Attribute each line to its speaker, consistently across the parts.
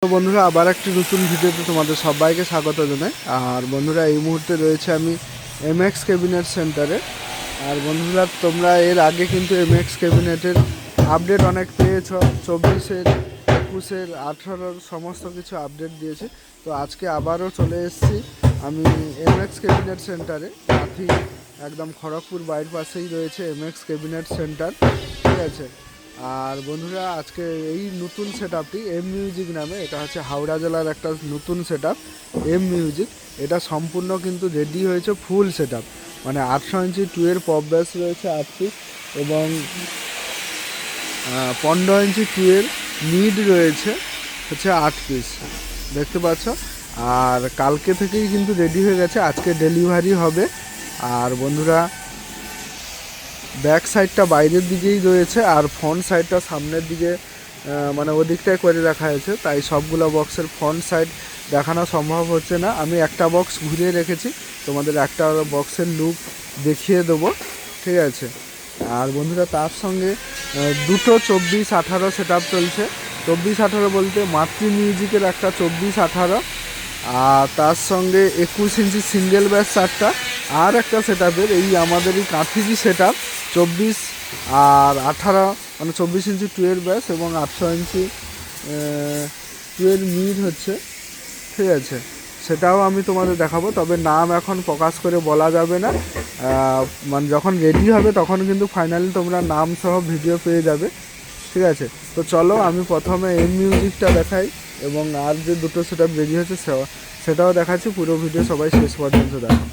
Speaker 1: তো বন্ধুরা আবার একটি নতুন ভিডিওতে তোমাদের সবাইকে স্বাগত জানাই। আর বন্ধুরা এই মুহূর্তে রয়েছে আমি এমএক্স ক্যাবিনেট সেন্টারে। আর বন্ধুরা তোমরা এর আগে কিন্তু এমএক্স ক্যাবিনেটের আপডেট অনেক পেয়েছ, 24-এর 21-এর 18-র সমস্ত কিছু আপডেট দিয়েছে। তো আজকে আবারও চলে এসেছি আমি এমএক্স ক্যাবিনেট সেন্টারে। কাঁথি একদম খড়গপুর বাইরের পাশেই রয়েছে এমএক্স ক্যাবিনেট সেন্টার, ঠিক আছে। আর বন্ধুরা আজকে এই নতুন সেটআপটি এম মিউজিক নামে, এটা হচ্ছে হাওড়া জেলার একটা নতুন সেটআপ এম মিউজিক। এটা সম্পূর্ণ কিন্তু রেডি হয়েছে ফুল সেটআপ, মানে 800 ইঞ্চি 2-এর পপ ব্যাস রয়েছে 8 পিস এবং 15 ইঞ্চি 2-এর মিড রয়েছে হচ্ছে 8 পিস, দেখতে পাচ্ছ। আর কালকে থেকেই কিন্তু রেডি হয়ে গেছে, আজকে ডেলিভারি হবে। আর বন্ধুরা ব্যাক সাইডটা বাইরের দিকেই রয়েছে আর ফ্রন্ট সাইডটা সামনের দিকে, মানে ওদিকটাই করে রাখা হয়েছে, তাই সবগুলো বক্সের ফ্রন্ট সাইড দেখানো সম্ভব হচ্ছে না। আমি একটা বক্স ঘুরিয়ে রেখেছি, তোমাদের একটা বক্সের লুক দেখিয়ে দেবো, ঠিক আছে। আর বন্ধুরা তার সঙ্গে দুটো 24-18 সেটআপ চলছে। 24-18 বলতে মাতৃ মিউজিকের একটা 24-18, আর তার সঙ্গে 21 ইঞ্চি সিঙ্গেল ব্যাস 4টা, আর একটা সেটআপের এই আমাদের এই কাঁথিজি সেটআপ 24 আর 18, মানে 24 ইঞ্চি 2-এর ব্যাস এবং 800 ইঞ্চি 2-এর মিড হচ্ছে, ঠিক আছে। সেটাও আমি তোমাদের দেখাবো, তবে নাম এখন প্রকাশ করে বলা যাবে না। মানে যখন রেডি হবে তখন কিন্তু ফাইনালি তোমরা নাম সহ ভিডিও পেয়ে যাবে, ঠিক আছে। তো চলো আমি প্রথমে এম মিউজিকটা দেখাই এবং আর যে দুটো সেটআপ রেডি হচ্ছে সেটাও দেখাচ্ছি। পুরো ভিডিও সবাই শেষ পর্যন্ত দেখো।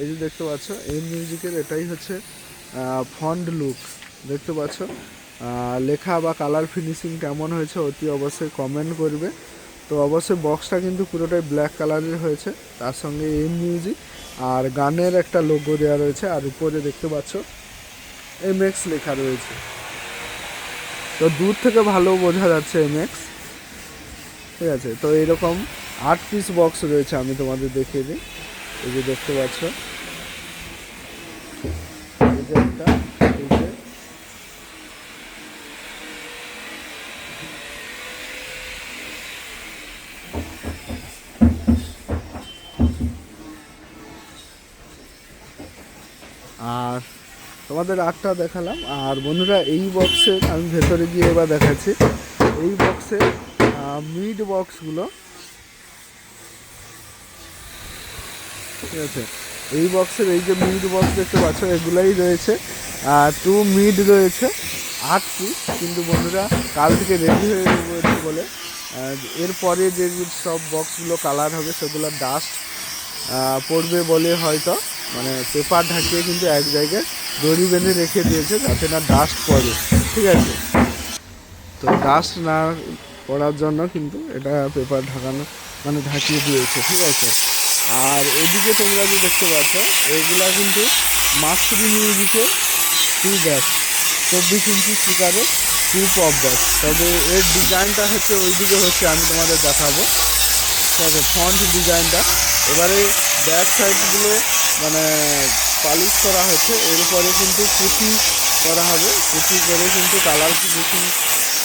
Speaker 1: এই যে দেখতে পাচ্ছ এম মিউজিকের এটাই হচ্ছে ফন্ট লুক, দেখতে পাচ্ছ। লেখা বা কালার ফিনিশিং কেমন হয়েছে অতি অবশ্যই কমেন্ট করবে। তো অবশ্যই বক্সটা কিন্তু পুরোটাই ব্ল্যাক কালারের হয়েছে, তার সঙ্গে এম মিউজিক আর গানের একটা লোগো দেওয়া রয়েছে, আর উপরে দেখতে পাচ্ছ এমএক্স লেখা রয়েছে। তো দূর থেকে ভালো বোঝা যাচ্ছে এমএক্স, ঠিক আছে। তো এইরকম 8 পিস বক্স রয়েছে, আমি তোমাদের দেখিয়ে দিই। এই যে দেখতে পাচ্ছ, এই যে একটা, এই যে আর তোমাদের আটটা দেখালাম। আর বন্ধুরা এই বক্সে আমি ভেতরে গিয়ে এবার দেখাচ্ছি এই বক্সে মিড বক্সগুলো, ঠিক আছে। এই বক্সের এই যে মিড বক্স দেখতে পাচ্ছ এগুলাই রয়েছে, 2 মিড রয়েছে 8 পিস। কিন্তু বন্ধুরা কাল থেকে রেডি হয়ে গেছে বলে এরপরে যে সব বক্সগুলো কালার হবে সেগুলো ডাস্ট পড়বে বলে হয়তো মানে পেপার ঢাকিয়ে কিন্তু এক জায়গায় দড়ি বেঁধে রেখে দিয়েছে যাতে না ডাস্ট পড়ে, ঠিক আছে। তো ডাস্ট না পড়ার জন্য কিন্তু এটা পেপার ঢাকানো মানে ঢাকিয়ে দিয়েছে, ঠিক আছে। আর এদিকে তোমরা যে দেখতে পাচ্ছ এগুলা কিন্তু মাতৃ মিউজিকের 2 ব্যাস 24 ইঞ্চি স্পিকারের 2 পপ ব্যাস। তবে এর ডিজাইনটা হচ্ছে ওইদিকে হচ্ছে, আমি তোমাদের দেখাবো, ঠিক আছে। ফন্ট ডিজাইনটা এবারে ব্যাক সাইডগুলো মানে পালিশ করা হচ্ছে, এরপরে কিন্তু পুঁতি করা হবে, পুঁতি করে কিন্তু কালার ফিনিশিং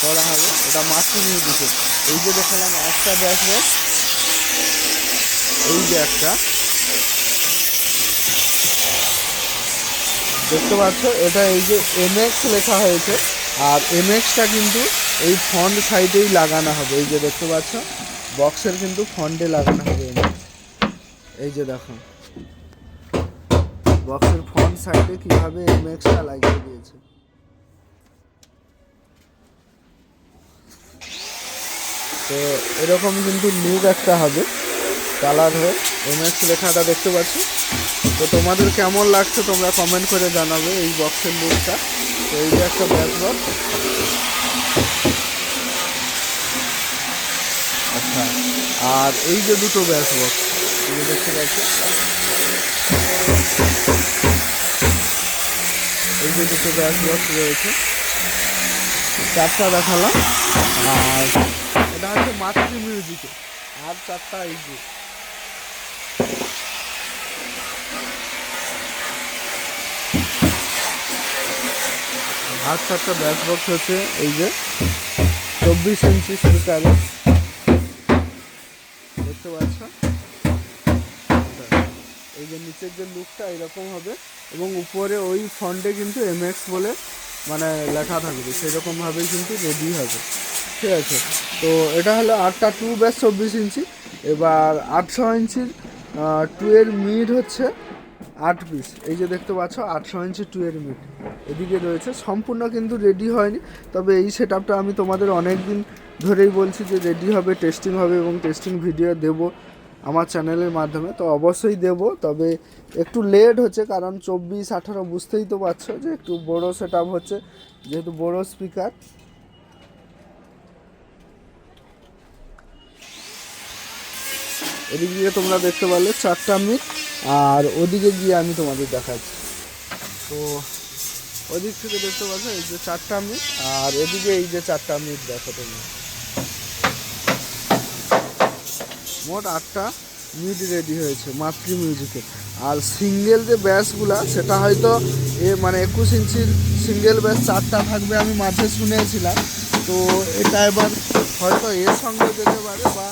Speaker 1: করা হবে। এটা মাতৃ মিউজিকের। এই যে দেখালাম একটা ব্যাস বক্স, এই যে একটা দেখতে পাচ্ছ, এটা এই যে এমএক্স লেখা হয়েছে, আর এমএক্সটা কিন্তু এই ফন্ট সাইডেই লাগানো হবে। এই যে দেখতে পাচ্ছ বক্সের কিন্তু ফন্টে লাগানো হবে এমএক্স। এই যে দেখো বক্সের ফন্ট সাইডে কীভাবে এমএক্সটা লাগিয়ে দিয়েছে। তো এরকম কিন্তু লুক একটা হবে কালার হয়ে, এমএক্স লেখাটা দেখতে পাচ্ছ। তো তোমাদের কেমন লাগছে তোমরা কমেন্ট করে জানাবে এই বক্সের লুকটা। তো এই যে একটা ব্যাক বক্স, আচ্ছা। আর এই যে দুটো ব্যাস বক্স দেখতে পাচ্ছ, এই যে দুটো ব্যাস বক্স রয়েছে, 4টা দেখালাম। আর এটা হচ্ছে মাতৃ মিউজিকে, আর 4টা এই যে আর 4টা ব্যাস বক্স হচ্ছে এই যে 24 ইঞ্চি স্পিকারে, দেখতে পাচ্ছ। এই যে নিচের যে লুকটা এরকম হবে এবং উপরে ওই ফন্টে কিন্তু এমএক্স বলে মানে লেখা থাকবে, সেরকমভাবেই কিন্তু রেডি হবে, ঠিক আছে। তো এটা হলো 8টা টু ব্যাস 24 ইঞ্চি। এবার 800 ইঞ্চির টু এর মিড হচ্ছে 8 পিস। এই যে দেখতে পাচ্ছ 800 ইঞ্চি টু এর মিড এদিকে রয়েছে, সম্পূর্ণ কিন্তু রেডি হয়নি। তবে এই সেট আপটা আমি তোমাদের অনেক দিন ধরেই বলছি যে রেডি হবে, টেস্টিং হবে এবং টেস্টিং ভিডিও দেব আমার চ্যানেলের মাধ্যমে, তো অবশ্যই দেব। তবে একটু লেট হচ্ছে, কারণ 24-18 বুঝতেই তো পারছো যে একটু বড়ো সেট আপ হচ্ছে, যেহেতু বড়ো স্পিকার। এদিকে গিয়ে তোমরা দেখতে পারলে 4টা মিট, আর ওদিকে গিয়ে আমি তোমাদের দেখাচ্ছি। তো ওদিক থেকে দেখতে পাচ্ছ এই যে 4টা মিট, আর এদিকে এই যে 4টা মিট দেখো তুমি, মোট 8টা মিড রেডি হয়েছে মাতৃ মিউজিকে। আর সিঙ্গেল যে ব্যাসগুলা সেটা হয়তো মানে 21 ইঞ্চির সিঙ্গেল ব্যাস 4টা থাকবে আমি মাঝে শুনেছিলাম। তো এটা এবার হয়তো এর সঙ্গে যেতে পারে, বা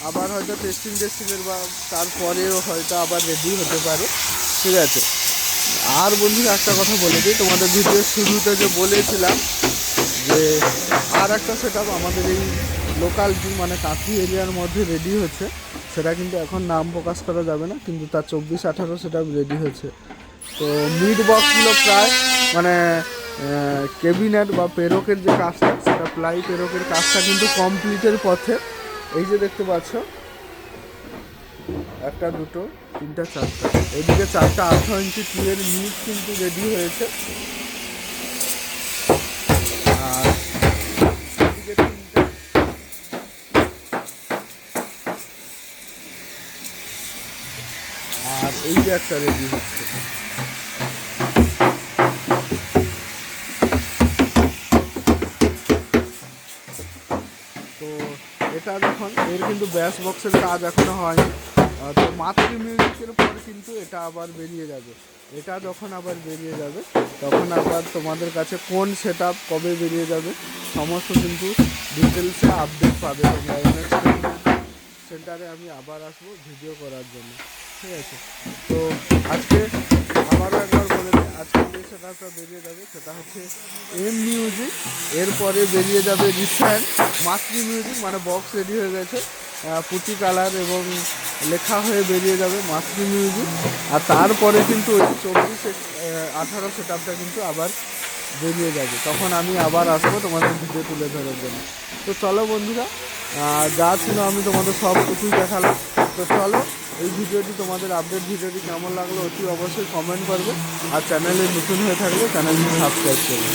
Speaker 1: আবার হয়তো টেস্টিংয়ের বা তারপরেও হয়তো আবার রেডি হতে পারে, ঠিক আছে। আর বন্ধুরা একটা কথা বলে দিই, তোমাদের ভিডিওর শুরুতে যে বলেছিলাম যে আর একটা সেট আপ আমাদের এই লোকাল মানে কাঁথি এরিয়ার মধ্যে রেডি হচ্ছে, সেটা কিন্তু এখন নাম প্রকাশ করা যাবে না, কিন্তু তার 24-18 সেট আপ রেডি হয়েছে। তো মিড বক্সগুলো প্রায় মানে ক্যাবিনেট বা পেরকের যে কাজটা, সেটা প্লাই পেরকের কাজটা কিন্তু কমপ্লিটের পথে। এই যে দেখতে পাচ্ছ 1টা 2টো 3টা 4টা, এদিকে 4টা 800 ইঞ্চি টু এর মিড কিন্তু রেডি হয়েছে, আর এদিকে 3টা, আর এই যে একটা রেডি হচ্ছে। তো এটা যখন এর কিন্তু ব্যাস বক্সের কাজ এখনো হয়নি, তো মাতৃ মিউজিকের পর কিন্তু এটা আবার বেরিয়ে যাবে। এটা যখন আবার বেরিয়ে যাবে তখন আবার তোমাদের কাছে কোন সেট আপ কবে বেরিয়ে যাবে সমস্ত কিন্তু ডিটেলসে আপডেট পাবে তোমরা। সেন্টারে আমি আবার আসবো ভিডিও করার জন্য, ঠিক আছে। তো আজকে আবারও একবার বলে দিই, আজকে যে সেট আপটা বেরিয়ে যাবে সেটা হচ্ছে এম মিউজিক, এরপরে বেরিয়ে যাবে রিসেন্ট মাতৃ মিউজিক, মানে বক্স রেডি হয়ে গেছে, পুটি কালার এবং লেখা হয়ে বেরিয়ে যাবে মাতৃ মিউজিক। আর তারপরে কিন্তু ওই 24-18 সেট আপটা কিন্তু আবার বেরিয়ে যাবে, তখন আমি আবার আসবো তোমাদের ভিডিও তুলে ধরার জন্য। তো চলো বন্ধুরা, যা ছিল আমি তোমাদের সব কিছুই দেখালাম। তো চলো, এই ভিডিওটি তোমাদের আপডেট ভিডিওটি কেমন লাগলো অতি অবশ্যই কমেন্ট করবে, আর চ্যানেলে নতুন হয়ে থাকলে চ্যানেলটি সাবস্ক্রাইব করবে।